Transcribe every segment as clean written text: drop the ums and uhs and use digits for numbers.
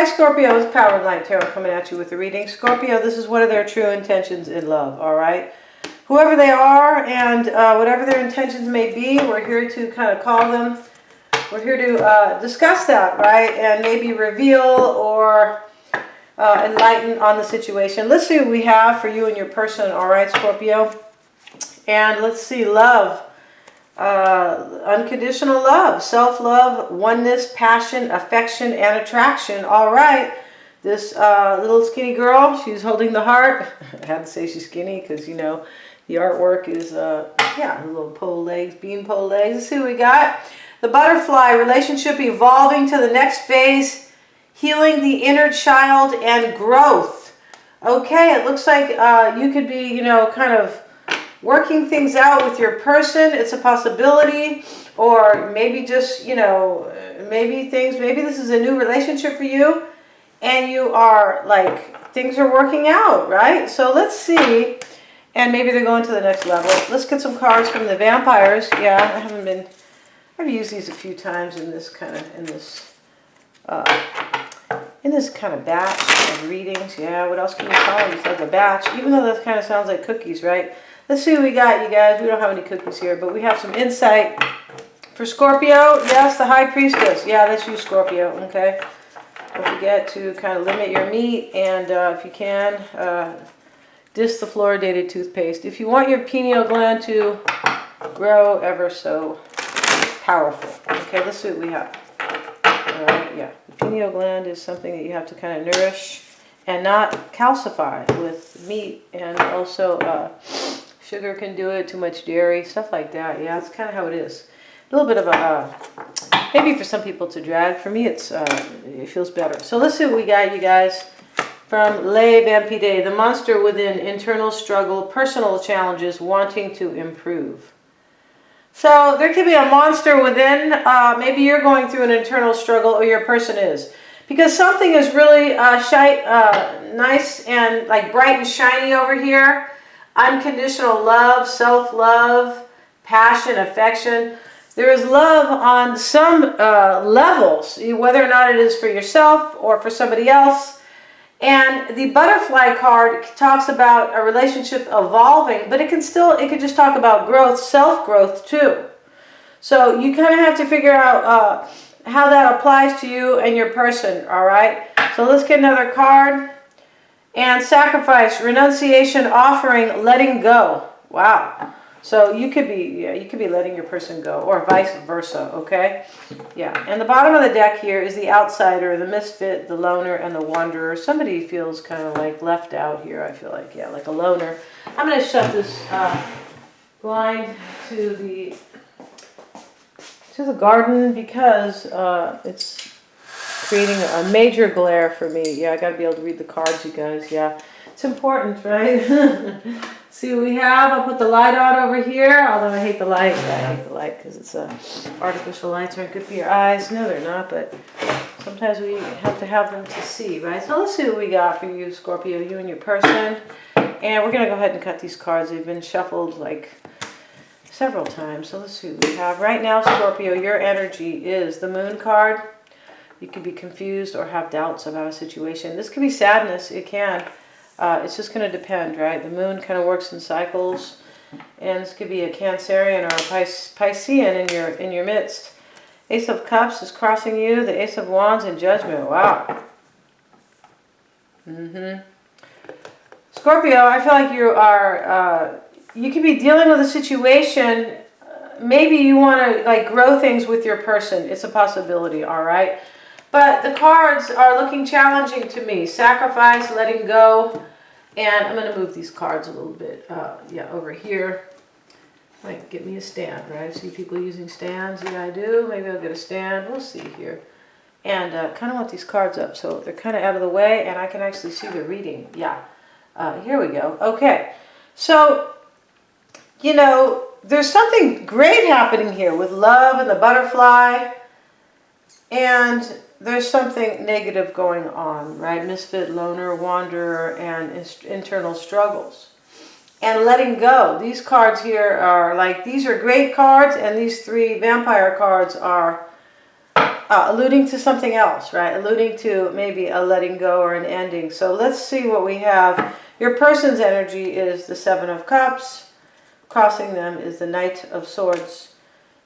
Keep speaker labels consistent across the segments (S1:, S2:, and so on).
S1: right, Scorpio, it's Power and Light Tarot coming at you with the reading. Scorpio, this is one of their true intentions in love, all right? Whoever they are and whatever their intentions may be, we're here to kind of call them. We're here to discuss that, right? And maybe reveal or enlighten on the situation. Let's see what we have for you and your person, all right, Scorpio? And let's see, love. Unconditional love, self-love, oneness, passion, affection, and attraction. All right, this little skinny girl, she's holding the heart. I had to say she's skinny because, you know, the artwork is, yeah, little pole legs, bean pole legs. Let's see what we got. The butterfly, relationship evolving to the next phase, healing the inner child, and growth. Okay, it looks like you could be, you know, kind of working things out with your person. It's a possibility, or maybe just, you know, maybe this is a new relationship for you and you are like, things are working out, right? So let's see, and maybe they're going to the next level. Let's get some cards from the vampires. Yeah, I've used these a few times in this kind of, in this kind of batch of readings. Yeah, what else can you call them? It's like a batch, even though that kind of sounds like cookies, right? Let's see what we got, you guys. We don't have any cookies here, but we have some insight for Scorpio. Yes, the High Priestess. Yeah, that's you, Scorpio, okay? Don't forget to kind of limit your meat, and if you can, diss the fluoridated toothpaste. If you want your pineal gland to grow ever so powerful. Okay, let's see what we have. All right, yeah. The pineal gland is something that you have to kind of nourish and not calcify with meat, and also sugar can do it, too much dairy, stuff like that. Yeah, that's kind of how it is. A little bit of a, maybe for some people to drag. For me, it feels better. So let's see what we got, you guys. From Le Vampire, the monster within, internal struggle, personal challenges, wanting to improve. So there could be a monster within. Maybe you're going through an internal struggle, or your person is. Because something is really nice and like bright and shiny over here. Unconditional love, self-love, passion, affection. There is love on some levels, whether or not it is for yourself or for somebody else. And the butterfly card talks about a relationship evolving, but it could just talk about growth, self-growth too. So you kind of have to figure out how that applies to you and your person, all right? So let's get another card. And sacrifice, renunciation, offering, letting go. Wow. So you could be letting your person go, or vice versa, okay? Yeah. And the bottom of the deck here is the outsider, the misfit, the loner, and the wanderer. Somebody feels kind of like left out here, I feel like. Yeah, like a loner. I'm going to shut this blind to the garden because it's creating a major glare for me. Yeah, I got to be able to read the cards, you guys. Yeah, it's important, right? See what we have. I'll put the light on over here, although I hate the light. Yeah, I hate the light because it's artificial lights aren't good for your eyes. No, they're not, but sometimes we have to have them to see, right? So let's see what we got for you, Scorpio, you and your person. And we're going to go ahead and cut these cards. They've been shuffled like several times. So let's see what we have. Right now, Scorpio, your energy is the Moon card. You could be confused or have doubts about a situation. This could be sadness. It can. It's just going to depend, right? The moon kind of works in cycles. And this could be a Cancerian or a Piscean in your midst. Ace of Cups is crossing you. The Ace of Wands and Judgment. Wow. Scorpio, I feel like you are... you could be dealing with a situation. Maybe you want to like grow things with your person. It's a possibility, all right? But the cards are looking challenging to me. Sacrifice, letting go. And I'm going to move these cards a little bit. Yeah, over here. Might get me a stand, right? I see people using stands. Yeah, I do. Maybe I'll get a stand. We'll see here. And kind of want these cards up so they're kind of out of the way and I can actually see the reading. Yeah. Here we go. Okay. So, you know, there's something great happening here with love and the butterfly. And there's something negative going on, right? Misfit, loner, wanderer, and internal struggles. And letting go. These cards here are like, these are great cards, and these three vampire cards are alluding to something else, right? Alluding to maybe a letting go or an ending. So let's see what we have. Your person's energy is the Seven of Cups. Crossing them is the Knight of Swords.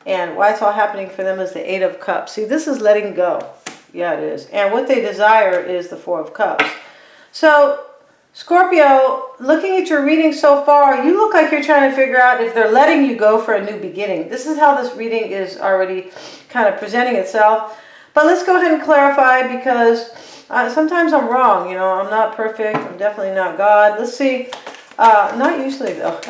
S1: And why it's all happening for them is the Eight of Cups. See, this is letting go. Yeah, it is. And what they desire is the Four of Cups. So, Scorpio, looking at your reading so far, you look like you're trying to figure out if they're letting you go for a new beginning. This is how this reading is already kind of presenting itself. But let's go ahead and clarify, because sometimes I'm wrong. You know, I'm not perfect. I'm definitely not God. Let's see. Not usually, though.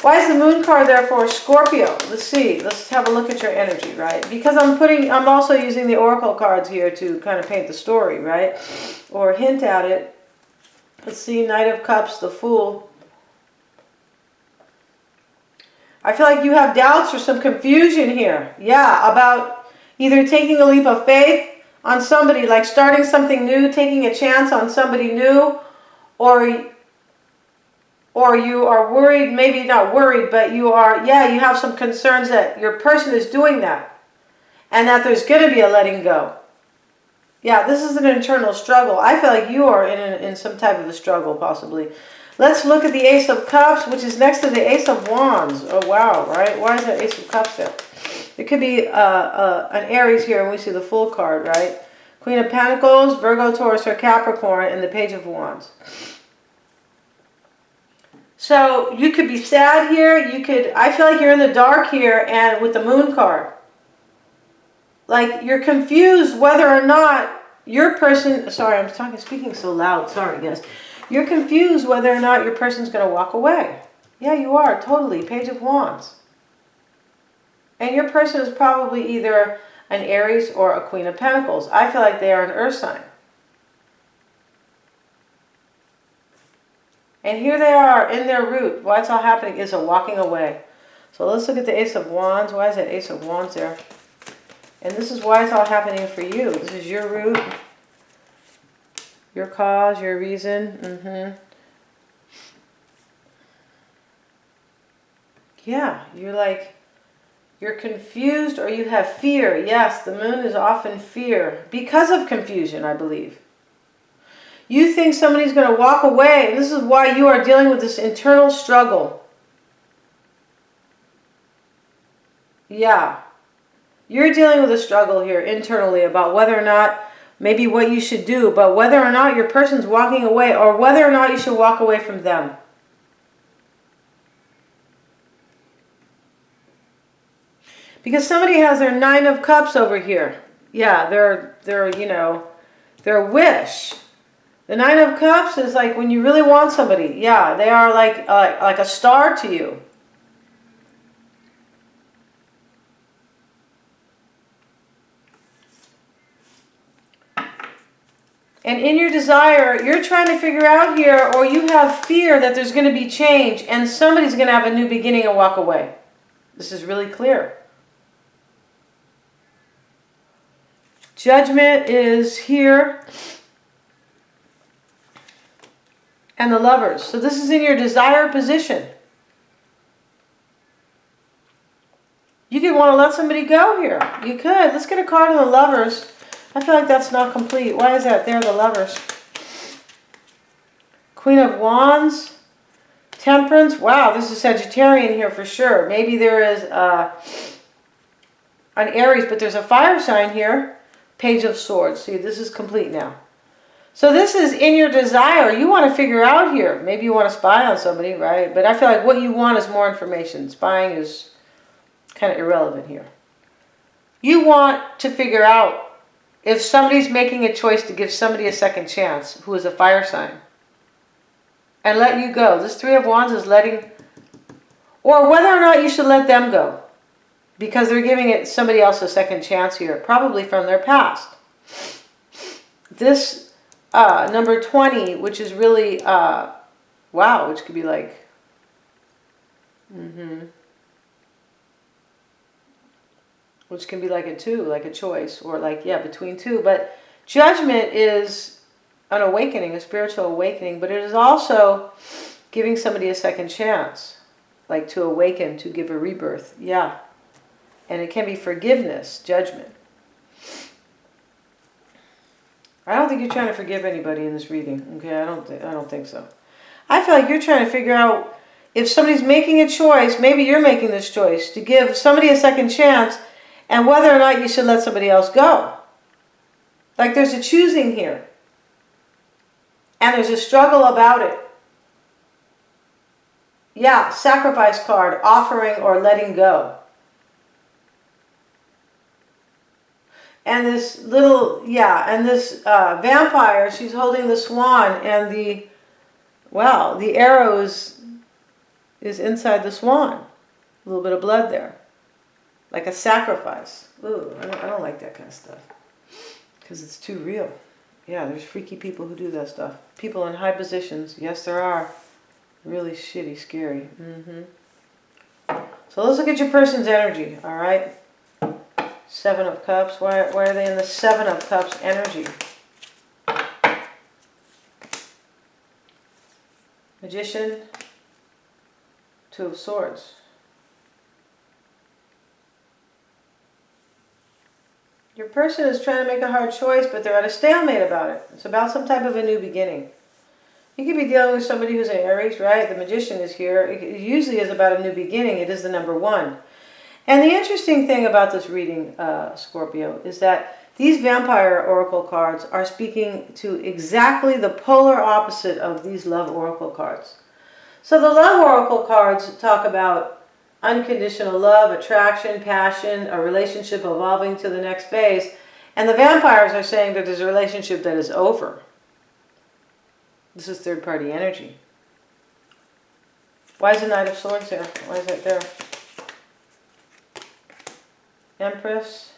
S1: Why is the Moon card there for Scorpio? Let's see. Let's have a look at your energy, right? Because I'm also using the Oracle cards here to kind of paint the story, right? Or hint at it. Let's see. Knight of Cups, the Fool. I feel like you have doubts or some confusion here. Yeah, about either taking a leap of faith on somebody, like starting something new, taking a chance on somebody new, or you are worried, maybe not worried, but you are, yeah, you have some concerns that your person is doing that and that there's going to be a letting go. Yeah, this is an internal struggle. I feel like you are in some type of a struggle, possibly. Let's look at the Ace of Cups, which is next to the Ace of Wands. Oh, wow, right? Why is that Ace of Cups there? It could be an Aries here, and we see the Fool card, right? Queen of Pentacles, Virgo, Taurus, or Capricorn, and the Page of Wands. So you could be sad here. I feel like you're in the dark here, and with the Moon card. Like you're confused whether or not your person, sorry, I'm speaking so loud. Sorry, guys. You're confused whether or not your person's going to walk away. Yeah, you are, totally. Page of Wands. And your person is probably either an Aries or a Queen of Pentacles. I feel like they are an Earth sign. And here they are in their root. Why it's all happening is a walking away. So let's look at the Ace of Wands. Why is that Ace of Wands there? And this is why it's all happening for you. This is your root, your cause, your reason. Yeah, you're confused or you have fear. Yes, the Moon is often fear because of confusion, I believe. You think somebody's going to walk away, and this is why you are dealing with this internal struggle. Yeah. You're dealing with a struggle here internally about whether or not, maybe what you should do, but whether or not your person's walking away or whether or not you should walk away from them. Because somebody has their Nine of Cups over here. Yeah, their wish. The Nine of Cups is like when you really want somebody. Yeah, they are like a star to you. And in your desire, you're trying to figure out here, or you have fear that there's going to be change and somebody's going to have a new beginning and walk away. This is really clear. Judgment is here. And the Lovers. So this is in your desire position. You could want to let somebody go here. You could. Let's get a card on the Lovers. I feel like that's not complete. Why is that there, the Lovers? Queen of Wands. Temperance. Wow, this is Sagittarian here for sure. Maybe there is an Aries, but there's a fire sign here. Page of Swords. See, this is complete now. So this is in your desire. You want to figure out here. Maybe you want to spy on somebody, right? But I feel like what you want is more information. Spying is kind of irrelevant here. You want to figure out if somebody's making a choice to give somebody a second chance who is a fire sign and let you go. This Three of Wands is letting, or whether or not you should let them go because they're giving somebody else a second chance here, probably from their past. This number 20, which is really, wow, which could be like, which can be like a two, like a choice, or like, yeah, between two. But Judgment is an awakening, a spiritual awakening, but it is also giving somebody a second chance, like to awaken, to give a rebirth. Yeah. And it can be forgiveness, judgment. I don't think you're trying to forgive anybody in this reading. Okay, I don't think so. I feel like you're trying to figure out if somebody's making a choice, maybe you're making this choice to give somebody a second chance, and whether or not you should let somebody else go. Like there's a choosing here. And there's a struggle about it. Yeah, sacrifice card, offering or letting go. And this little, and this vampire, she's holding the swan, and the arrow is inside the swan. A little bit of blood there. Like a sacrifice. Ooh, I don't like that kind of stuff. Because it's too real. Yeah, there's freaky people who do that stuff. People in high positions. Yes, there are. Really shitty, scary. So let's look at your person's energy, all right? 7 of Cups. Why are they in the 7 of Cups energy? Magician. 2 of Swords. Your person is trying to make a hard choice, but they're at a stalemate about it. It's about some type of a new beginning. You could be dealing with somebody who's an Aries, right? The Magician is here. It usually is about a new beginning. It is the number 1. And the interesting thing about this reading, Scorpio, is that these Vampire Oracle cards are speaking to exactly the polar opposite of these Love Oracle cards. So the Love Oracle cards talk about unconditional love, attraction, passion, a relationship evolving to the next phase. And the vampires are saying that there's a relationship that is over. This is third party energy. Why is the Knight of Swords there? Why is that there? Empress.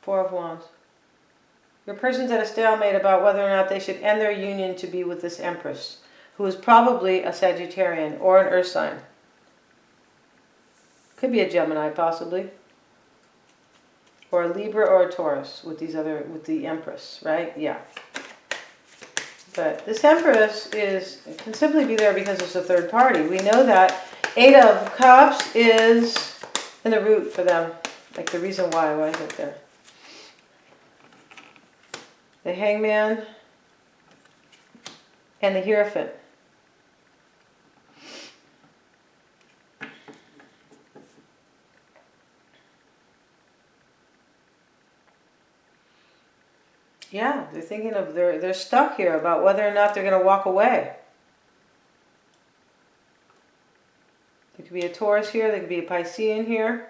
S1: Four of Wands. Your person's at a stalemate about whether or not they should end their union to be with this Empress, who is probably a Sagittarian or an Earth sign. Could be a Gemini, possibly. Or a Libra or a Taurus with the Empress, right? Yeah. But this Empress can simply be there because it's a third party. We know that 8 of Cups is in the root for them. Like the reason why is it there? The Hangman and the Hierophant. Yeah, they're thinking of, they're stuck here about whether or not they're going to walk away. There could be a Taurus here, there could be a Piscean here.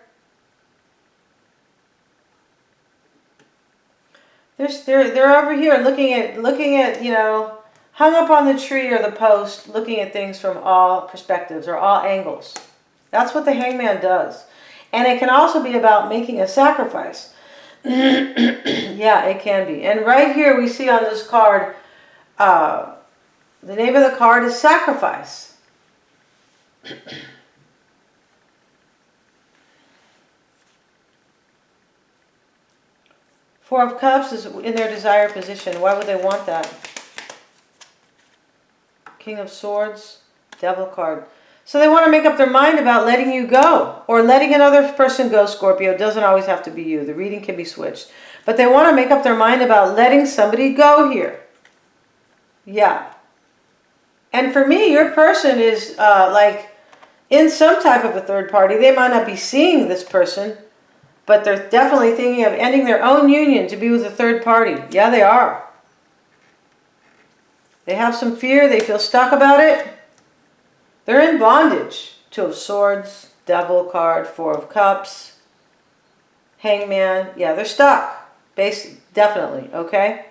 S1: They're over here looking at, hung up on the tree or the post, looking at things from all perspectives or all angles. That's what the Hangman does. And it can also be about making a sacrifice. Yeah, it can be. And right here we see on this card, the name of the card is Sacrifice. Four of Cups is in their desired position. Why would they want that? King of Swords, Devil card. So they want to make up their mind about letting you go or letting another person go, Scorpio. It doesn't always have to be you. The reading can be switched. But they want to make up their mind about letting somebody go here. Yeah. And for me, your person is like in some type of a third party. They might not be seeing this person, but they're definitely thinking of ending their own union to be with a third party. Yeah, they are. They have some fear. They feel stuck about it. They're in bondage. 2 of Swords, Devil card, 4 of Cups, Hangman. Yeah, they're stuck. Definitely, okay?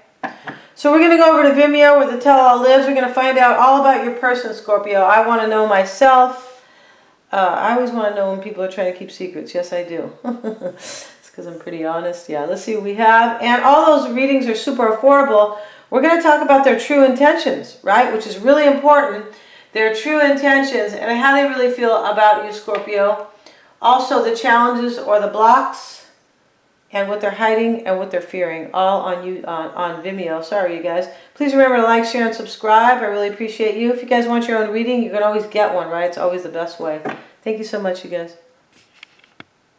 S1: So we're going to go over to Vimeo where the tell-all lives. We're going to find out all about your person, Scorpio. I want to know myself. I always want to know when people are trying to keep secrets. Yes, I do. It's because I'm pretty honest. Yeah, let's see what we have. And all those readings are super affordable. We're going to talk about their true intentions, right? Which is really important. Their true intentions and how they really feel about you, Scorpio. Also the challenges or the blocks and what they're hiding and what they're fearing. All on Vimeo. Sorry, you guys. Please remember to like, share, and subscribe. I really appreciate you. If you guys want your own reading, you can always get one, right? It's always the best way. Thank you so much, you guys.